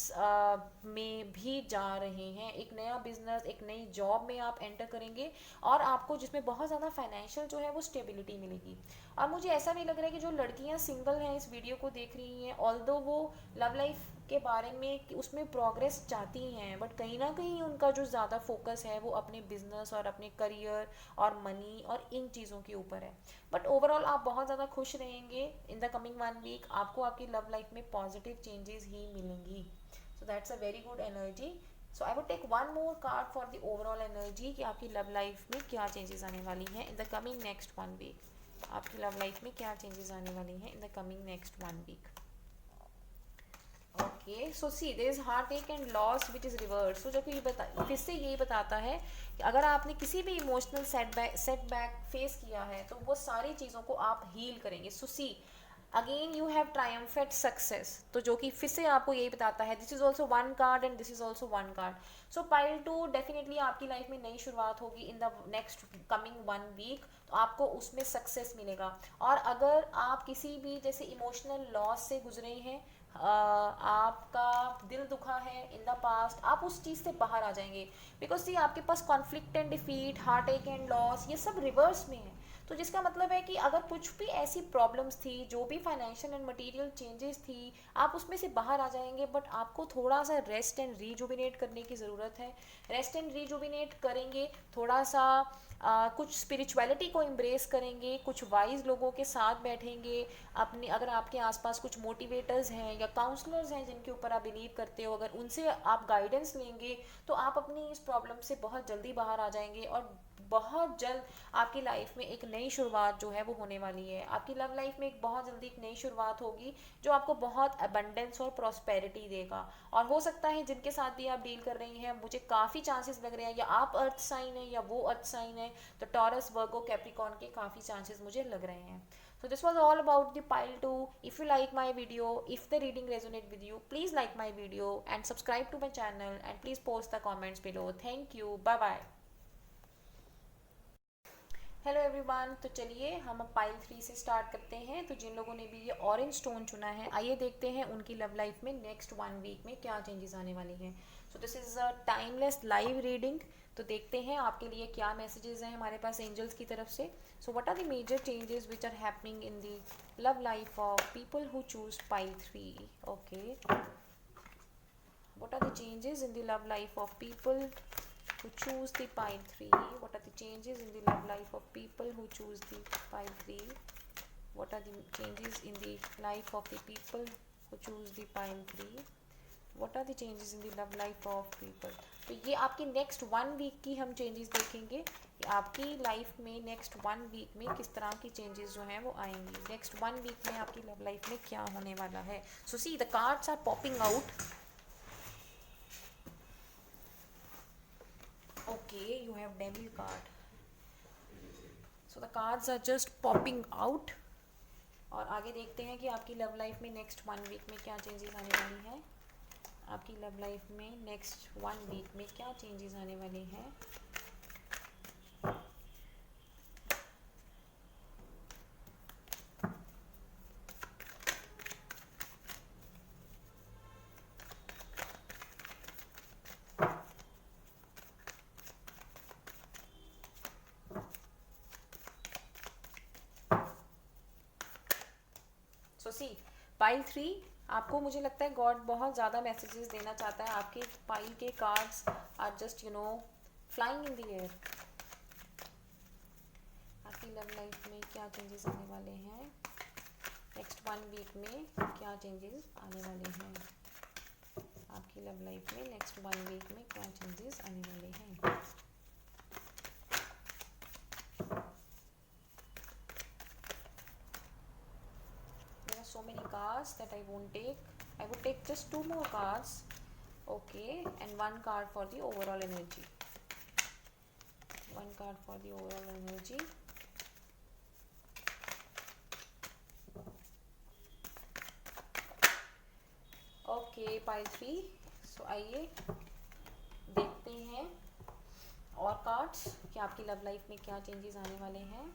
में भी जा रहे हैं। एक नया बिजनेस, एक नई जॉब में आप एंटर करेंगे और आपको जिसमें बहुत ज़्यादा फाइनेंशियल जो है वो स्टेबिलिटी मिलेगी। और मुझे ऐसा नहीं लग रहा है कि जो लड़कियां सिंगल हैं इस वीडियो को देख रही हैं, ऑल्दो वो लव लाइफ के बारे में कि उसमें प्रोग्रेस चाहती हैं, बट कहीं ना कहीं उनका जो ज़्यादा फोकस है वो अपने बिजनेस और अपने करियर और मनी और इन चीज़ों के ऊपर है। बट ओवरऑल आप बहुत ज़्यादा खुश रहेंगे इन द कमिंग 1 वीक। आपको आपकी लव लाइफ में पॉजिटिव चेंजेस ही मिलेंगी। So that's a very good energy. So I would take one more card for the overall energy कि आपकी लव लाइफ में क्या चेंजेस आने वाली हैं in the coming next 1 week. आपकी लव लाइफ में क्या चेंजेस आने वाली हैं in the coming next 1 week. Okay, so see there is heart ache and loss which is reverse. जो कि फिर से यही बताता है कि अगर आपने किसी भी इमोशनल सेटबैक फेस किया है तो वो सारी चीज़ों को आप हील करेंगे। So see again you have triumphant success. तो जो कि फिर से आपको यही बताता है, this is also one card and this is also one card. So pile 2 definitely आपकी लाइफ में नई शुरुआत होगी in the next coming 1 week. तो आपको उसमें सक्सेस मिलेगा। और अगर आप किसी भी जैसे इमोशनल लॉस से गुजरे हैं, आपका दिल दुखा है इन द पास्ट, आप उस चीज़ से बाहर आ जाएंगे। बिकॉज सी आपके पास conflict and defeat, heart ache and loss, ये सब रिवर्स में है। तो जिसका मतलब है कि अगर कुछ भी ऐसी प्रॉब्लम्स थी, जो भी फाइनेंशियल एंड मटेरियल चेंजेस थी, आप उसमें से बाहर आ जाएंगे। बट आपको थोड़ा सा रेस्ट एंड रीजुबिनेट करने की ज़रूरत है। रेस्ट एंड रीजुबिनेट करेंगे, थोड़ा सा कुछ स्पिरिचुअलिटी को एम्ब्रेस करेंगे, कुछ वाइज लोगों के साथ बैठेंगे अपने। अगर आपके आसपास कुछ मोटिवेटर्स हैं या काउंसलर्स हैं जिनके ऊपर आप बिलीव करते हो, अगर उनसे आप गाइडेंस लेंगे तो आप अपनी इस प्रॉब्लम से बहुत जल्दी बाहर आ जाएंगे। और बहुत जल्द आपकी लाइफ में एक नई शुरुआत जो है वो होने वाली है। आपकी लव लाइफ में एक बहुत जल्दी एक नई शुरुआत होगी जो आपको बहुत अबंडेंस और प्रॉस्पेरिटी देगा। और हो सकता है जिनके साथ भी आप डील कर रही हैं, मुझे काफ़ी चांसेस लग रहे हैं या आप अर्थ साइन है या वो अर्थ साइन है, तो टॉरस, वर्गो, कैप्रिकॉर्न के काफ़ी चांसेस मुझे लग रहे हैं। So this was all about the pile 2. If you like my video, if the reading resonate with you, please like my video and subscribe to my channel and please post the comments below. Thank you. Bye bye. Hello everyone, तो चलिए हम अब pile 3 से start करते हैं। तो जिन लोगों ने भी ये ऑरेंज स्टोन चुना है, आइए देखते हैं उनकी लव लाइफ में नेक्स्ट 1 वीक में क्या चेंजेस आने वाली हैं। So this is a timeless live reading. तो देखते हैं आपके लिए क्या मैसेजेस हैं हमारे पास एंजल्स की तरफ से. So what are the major changes which are happening in the love life of people who choose pile 3. Okay, what are the changes in the love life of people who choose the pile 3? What are the changes in the love life of people who choose the pile 3? What are the changes in the life of the people who choose the pile 3? What are the changes in the love life of people? तो ये आपकी next 1 week की हम changes देखेंगे कि आपकी लाइफ में नेक्स्ट 1 वीक में किस तरह की चेंजेस जो हैं वो आएंगी. नेक्स्ट 1 वीक में आपकी लव लाइफ में क्या होने वाला है. So see the cards are popping out. Okay, you have devil card. So the cards are just popping out. और आगे देखते हैं कि आपकी लव लाइफ में नेक्स्ट 1 वीक में क्या चेंजेस आने वाली है. आपकी लव लाइफ में नेक्स्ट 1 वीक में क्या चेंजेस आने वाले हैं. सो सी पाइल 3, आपको मुझे लगता है गॉड बहुत ज़्यादा मैसेजेस देना चाहता है. आपके पाइल के cards are just flying in the air. आपकी लव लाइफ में क्या चेंजेस आने वाले हैं. नेक्स्ट 1 वीक में क्या चेंजेस आने वाले हैं. आपकी लव लाइफ में नेक्स्ट 1 वीक में क्या चेंजेस आने वाले हैं. So many cards that I won't take. I would take just 2 more cards. Okay, and 1 card for the overall energy. 1 card for the overall energy. Okay, pile 3. So आइए देखते हैं और cards कि आपकी लव लाइफ में क्या changes आने वाले हैं.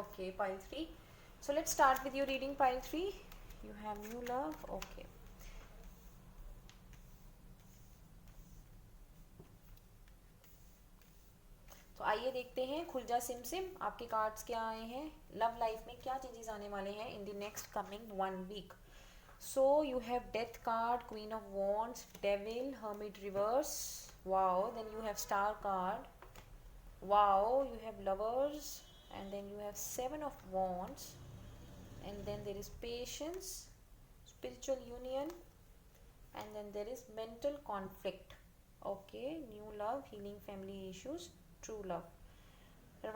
Okay, pile 3. So let's start with you reading pile 3. You have new love. Okay. तो आइए देखते हैं खुल जा सिम सिम आपके कार्ड्स क्या आए हैं. लव लाइफ में क्या चेंजेस आने वाले हैं in the next coming 1 week. So you have death card, queen of wands, devil, hermit reverse. Wow. Then you have star card. Wow. You have lovers. And then you have 7 of wands, and then there is patience, spiritual union, and then there is mental conflict. Okay, new love, healing family issues, true love.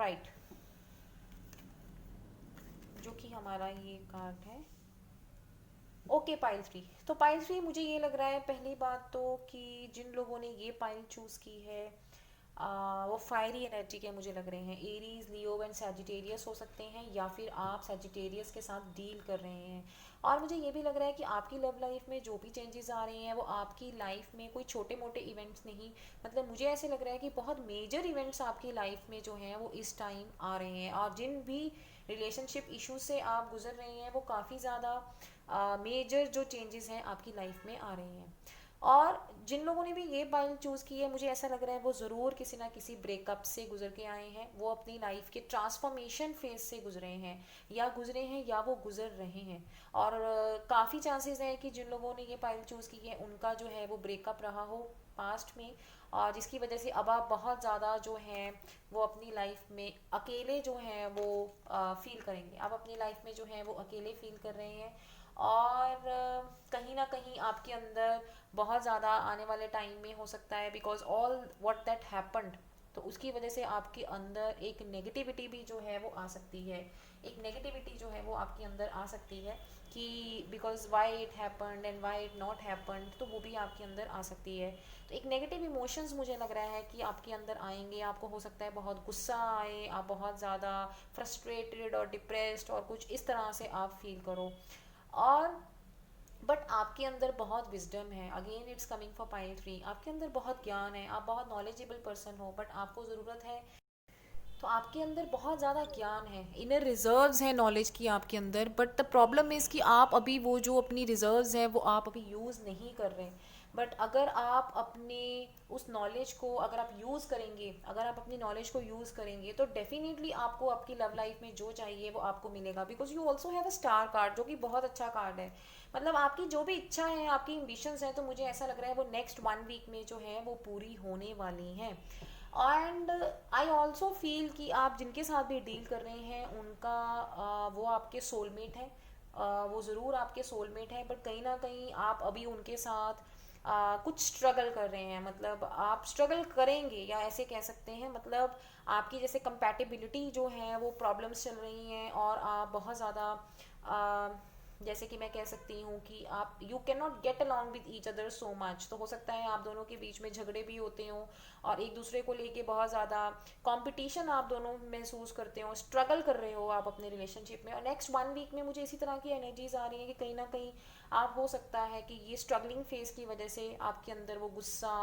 Right, जो कि हमारा ये card है. Okay, pile 3. तो pile 3 मुझे ये लग रहा है पहली बात तो कि जिन लोगों ने ये पाइल चूज़ की है वो फायरी एनर्जी के मुझे लग रहे हैं. एरीज, लियो एंड सैजिटेरियस हो सकते हैं, या फिर आप सैजिटेरियस के साथ डील कर रहे हैं. और मुझे ये भी लग रहा है कि आपकी लव लाइफ में जो भी चेंजेस आ रहे हैं वो आपकी लाइफ में कोई छोटे मोटे इवेंट्स नहीं, मतलब मुझे ऐसे लग रहा है कि बहुत मेजर इवेंट्स आपकी लाइफ में जो हैं वो इस टाइम आ रहे हैं. और जिन भी रिलेशनशिप इशू से आप गुजर रहे हैं वो काफ़ी ज़्यादा मेजर जो चेंजेस हैं आपकी लाइफ में आ रहे हैं. और जिन लोगों ने भी ये पाइल चूज़ की है मुझे ऐसा लग रहा है वो ज़रूर किसी ना किसी ब्रेकअप से गुजर के आए हैं. वो अपनी लाइफ के ट्रांसफॉर्मेशन फेज से गुजरे हैं, या वो गुजर रहे हैं. और काफ़ी चांसेस हैं कि जिन लोगों ने ये पाइल चूज़ की है उनका जो है वो ब्रेकअप रहा हो पास्ट में, और जिसकी वजह से अब आप बहुत ज़्यादा जो है वो अपनी लाइफ में अकेले जो है वो फील करेंगे। आप अपनी लाइफ में जो है वो अकेले फील कर रहे हैं, और कहीं ना कहीं आपके अंदर बहुत ज़्यादा आने वाले टाइम में हो सकता है, because all what that happened, तो उसकी वजह से आपके अंदर एक नेगेटिविटी भी जो है वो आ सकती है। एक नेगेटिविटी जो है वो आपके अंदर आ सकती है कि because why it happened and why it not happened, तो वो भी आपके अंदर आ सकती है। तो एक नेगेटिव इमोशंस मुझे लग रहा है कि आपके अंदर आएंगे। आपको हो सकता है बहुत गुस्सा आए, आप बहुत ज़्यादा फ्रस्ट्रेटेड और डिप्रेस्ड और कुछ इस तरह से आप फील करो। और बट आपके अंदर बहुत विजडम है। Again it's coming for pile 3, आपके अंदर बहुत ज्ञान है, आप बहुत नॉलेजेबल पर्सन हो, बट आपको ज़रूरत है, तो आपके अंदर बहुत ज़्यादा ज्ञान है, इनर रिजर्व्स हैं नॉलेज की आपके अंदर। बट द प्रॉब्लम इज़ कि आप अभी वो जो अपनी रिजर्व्स हैं वो आप अभी यूज़ नहीं कर रहे। बट अगर आप अपने उस नॉलेज को अगर आप यूज़ करेंगे, अगर आप अपनी नॉलेज को यूज़ करेंगे, तो डेफिनेटली आपको आपकी लव लाइफ में जो चाहिए वो आपको मिलेगा। Because you also have a star card, जो कि बहुत अच्छा कार्ड है। मतलब आपकी जो भी इच्छा है, आपकी एम्बिशंस हैं, तो मुझे ऐसा लग रहा है वो नेक्स्ट 1 वीक में जो है वो पूरी होने वाली हैं। एंड आई ऑल्सो फील कि आप जिनके साथ भी डील कर रहे हैं उनका वो आपके सोलमेट है। वो ज़रूर आपके सोलमेट है, बट कहीं ना कहीं आप अभी उनके साथ कुछ स्ट्रगल कर रहे हैं। मतलब आप स्ट्रगल करेंगे, या ऐसे कह सकते हैं, मतलब आपकी जैसे कंपैटिबिलिटी जो है वो प्रॉब्लम्स चल रही हैं, और आप बहुत ज़्यादा जैसे कि मैं कह सकती हूँ कि आप you can not get along with each other so much. तो हो सकता है आप दोनों के बीच में झगड़े भी होते हों, और एक दूसरे को लेके बहुत ज़्यादा कंपटीशन आप दोनों महसूस करते हो, स्ट्रगल कर रहे हो आप अपने रिलेशनशिप में। और नेक्स्ट 1 वीक में मुझे इसी तरह की एनर्जीज आ रही हैं कि कहीं ना कहीं आप, हो सकता है कि ये स्ट्रगलिंग फेज की वजह से आपके अंदर वो गुस्सा,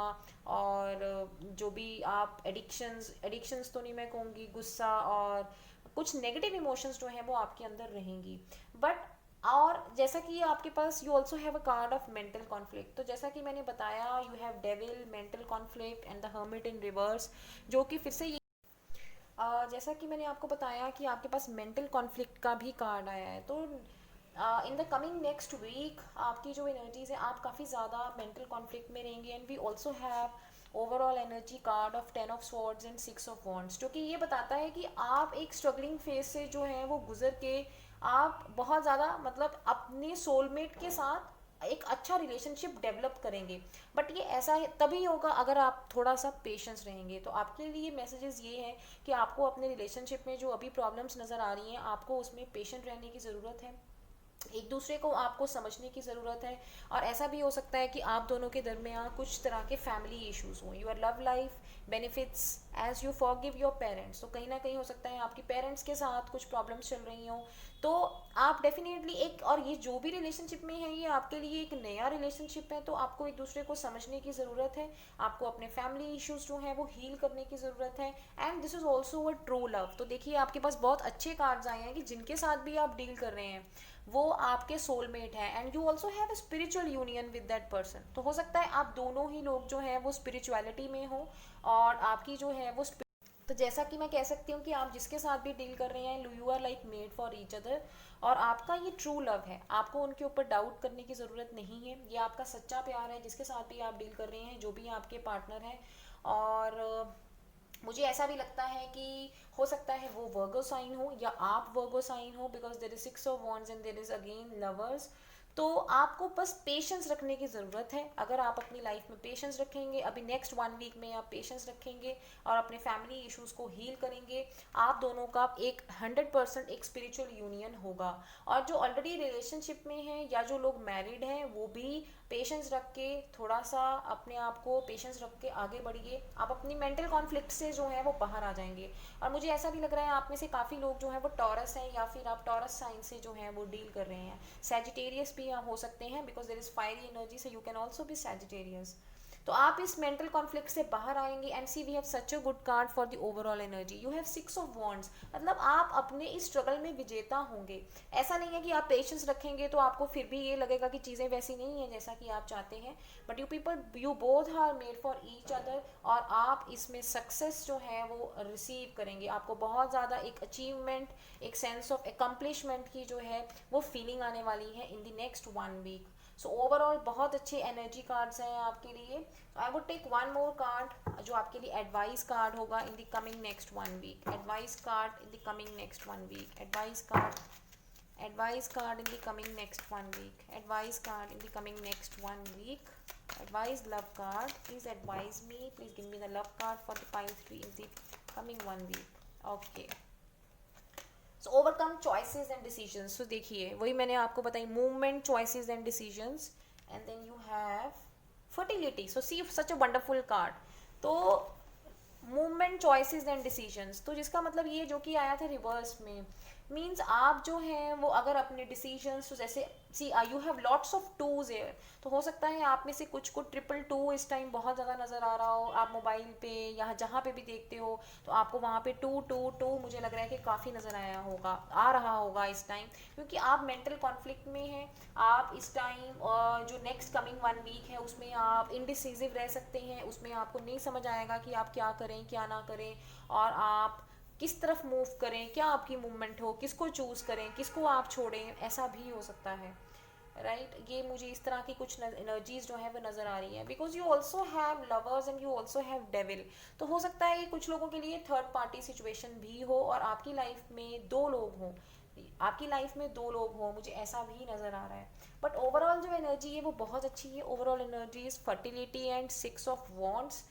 और जो भी आप एडिक्शंस तो नहीं मैं कहूँगी, गुस्सा और कुछ नेगेटिव इमोशंस जो हैं वो आपके अंदर रहेंगी। बट और जैसा कि आपके पास you also have a card of mental conflict, तो जैसा कि मैंने बताया, you have devil, mental conflict and the hermit in reverse, जो कि फिर से ये जैसा कि मैंने आपको बताया कि आपके पास मेंटल कॉन्फ्लिक्ट का भी कार्ड आया है। तो in the coming next week आपकी जो एनर्जीज है, आप काफ़ी ज़्यादा मेंटल कॉन्फ्लिक्ट में रहेंगे। And we also have overall energy card of 10 of swords and 6 of wands, जो कि ये बताता है कि आप एक स्ट्रगलिंग फेज से जो है वो गुजर के आप बहुत ज़्यादा, मतलब अपने सोलमेट के साथ एक अच्छा रिलेशनशिप डेवलप करेंगे। बट ये ऐसा है तभी होगा अगर आप थोड़ा सा पेशेंस रहेंगे। तो आपके लिए मैसेजेस ये है कि आपको अपने रिलेशनशिप में जो अभी प्रॉब्लम्स नज़र आ रही हैं, आपको उसमें पेशेंट रहने की ज़रूरत है, एक दूसरे को आपको समझने की ज़रूरत है। और ऐसा भी हो सकता है कि आप दोनों के दरमियान कुछ तरह के फैमिली इश्यूज हों। Your love life benefits as you forgive your parents, तो कहीं ना कहीं हो सकता है आपकी पेरेंट्स के साथ कुछ प्रॉब्लम्स चल रही हों। तो आप डेफिनेटली एक, और ये जो भी रिलेशनशिप में है ये आपके लिए एक नया रिलेशनशिप है, तो आपको एक दूसरे को समझने की ज़रूरत है, आपको अपने फैमिली इश्यूज जो हैं वो हील करने की ज़रूरत है। And this is also a true love. तो देखिए आपके पास बहुत अच्छे कार्ड्स आए हैं कि जिनके साथ भी आप डील कर रहे हैं वो आपके सोलमेट है, and you also have a spiritual union with that person. तो हो सकता है आप दोनों ही लोग जो हैं वो स्पिरिचुअलिटी में हो, और आपकी जो है वो तो जैसा कि मैं कह सकती हूँ कि आप जिसके साथ भी डील कर रहे हैं, you are like made for each other, और आपका ये ट्रू लव है। आपको उनके ऊपर डाउट करने की ज़रूरत नहीं है, ये आपका सच्चा प्यार है जिसके साथ भी आप डील कर रहे हैं, जो भी आपके पार्टनर हैं। और मुझे ऐसा भी लगता है कि हो सकता है वो वर्गो साइन हो या आप वर्गो साइन हो, because there is 6 of wands and there is again lovers. तो आपको बस पेशेंस रखने की ज़रूरत है। अगर आप अपनी लाइफ में पेशेंस रखेंगे, अभी नेक्स्ट 1 वीक में आप पेशेंस रखेंगे और अपने फैमिली इश्यूज को हील करेंगे, आप दोनों का एक 100% एक स्पिरिचुअल यूनियन होगा। और जो ऑलरेडी रिलेशनशिप में हैं या जो लोग मैरिड हैं, वो भी पेशेंस रख के, थोड़ा सा अपने आप को पेशेंस रख के आगे बढ़िए। आप अपनी मेंटल कॉन्फ्लिक्ट से जो है वो बाहर आ जाएंगे। और मुझे ऐसा भी लग रहा है आप में से काफ़ी लोग जो है वो टॉरस हैं, या फिर आप टॉरस साइन से जो है वो डील कर रहे हैं। सैजिटेरियस भी हो सकते हैं, because there is fiery energy, so you can also be Sagittarius. तो आप इस मेंटल कॉन्फ्लिक्ट से बाहर आएंगे। And see we have such a good card for the overall energy, you have 6 of wands, मतलब आप अपने इस स्ट्रगल में विजेता होंगे। ऐसा नहीं है कि आप पेशेंस रखेंगे तो आपको फिर भी ये लगेगा कि चीज़ें वैसी नहीं है जैसा कि आप चाहते हैं। But you people, you both are made for each other, और आप इसमें सक्सेस जो है वो रिसीव करेंगे। आपको बहुत ज़्यादा एक अचीवमेंट, एक सेंस ऑफ एकम्प्लिशमेंट की जो है वो फीलिंग आने वाली है in the next 1 week. So overall बहुत अच्छे एनर्जी कार्ड्स हैं आपके लिए. I would take one more card जो आपके लिए एडवाइस कार्ड होगा in the coming next 1 week. Advice card in the coming next 1 week. Advice card in the coming next 1 week. Advice card in the coming next 1 week. Advice love card, please advise me, please give me the love card for the pile 3 in the coming 1 week. Okay, so overcome choices and decisions. So देखिए वही मैंने आपको बताई, movement, choices and decisions, and then you have fertility. So see, such a wonderful card. तो movement, choices and decisions, तो जिसका मतलब ये जो कि आया था रिवर्स में, मीन्स आप जो हैं वो अगर अपने डिसीजंस, तो जैसे see you have lots of twos air, तो हो सकता है आप में से कुछ को 222 इस टाइम बहुत ज़्यादा नज़र आ रहा हो. आप मोबाइल पे या जहाँ पे भी देखते हो तो आपको वहाँ पे 222 मुझे लग रहा है कि काफ़ी नज़र आ रहा होगा इस टाइम, क्योंकि आप मेंटल कॉन्फ्लिक्ट में हैं. आप इस टाइम जो नेक्स्ट कमिंग 1 वीक है उसमें आप इनडिसिसिव रह सकते हैं. उसमें आपको नहीं समझ आएगा कि आप क्या करें क्या ना करें, और आप किस तरफ मूव करें, क्या आपकी मूवमेंट हो, किसको चूज़ करें, किसको आप छोड़ें, ऐसा भी हो सकता है. राइट, ये मुझे इस तरह की कुछ एनर्जीज जो है वो नज़र आ रही है. Because you also have lovers and you also have devil. तो हो सकता है कि कुछ लोगों के लिए थर्ड पार्टी सिचुएशन भी हो और आपकी लाइफ में दो लोग हों, मुझे ऐसा भी नज़र आ रहा है. बट ओवरऑल जो एनर्जी है वो बहुत अच्छी है. Overall energy is fertility and 6 of wands.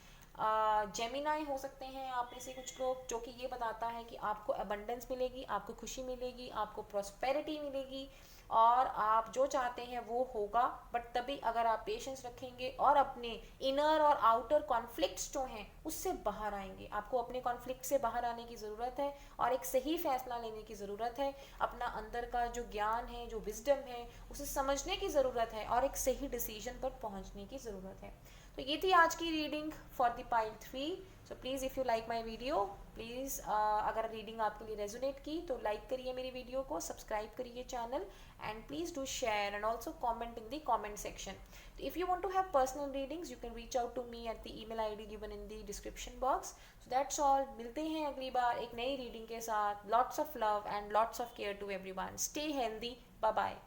Gemini हो सकते हैं आप में से कुछ लोग, जो कि ये बताता है कि आपको अबंडेंस मिलेगी, आपको खुशी मिलेगी, आपको प्रॉस्पेरिटी मिलेगी, और आप जो चाहते हैं वो होगा. बट तभी अगर आप पेशेंस रखेंगे और अपने इनर और आउटर कॉन्फ्लिक्ट्स जो हैं उससे बाहर आएंगे. आपको अपने कॉन्फ्लिक्ट से बाहर आने की ज़रूरत है और एक सही फैसला लेने की ज़रूरत है. अपना अंदर का जो ज्ञान है, जो विजडम है, उसे समझने की ज़रूरत है और एक सही डिसीजन पर पहुंचने की ज़रूरत है. तो ये थी आज की reading for the pile 3. So please if you like my video, please अगर रीडिंग आपके लिए रेजोनेट की तो लाइक करिए मेरी वीडियो को, सब्सक्राइब करिए channel, and please do share and also comment in the comment section. If you want to have personal readings, you can reach out to me at the email ID given in the description box. So that's all. मिलते हैं अगली बार एक नई reading के साथ. Lots of love and lots of care to everyone. Stay healthy. Bye bye.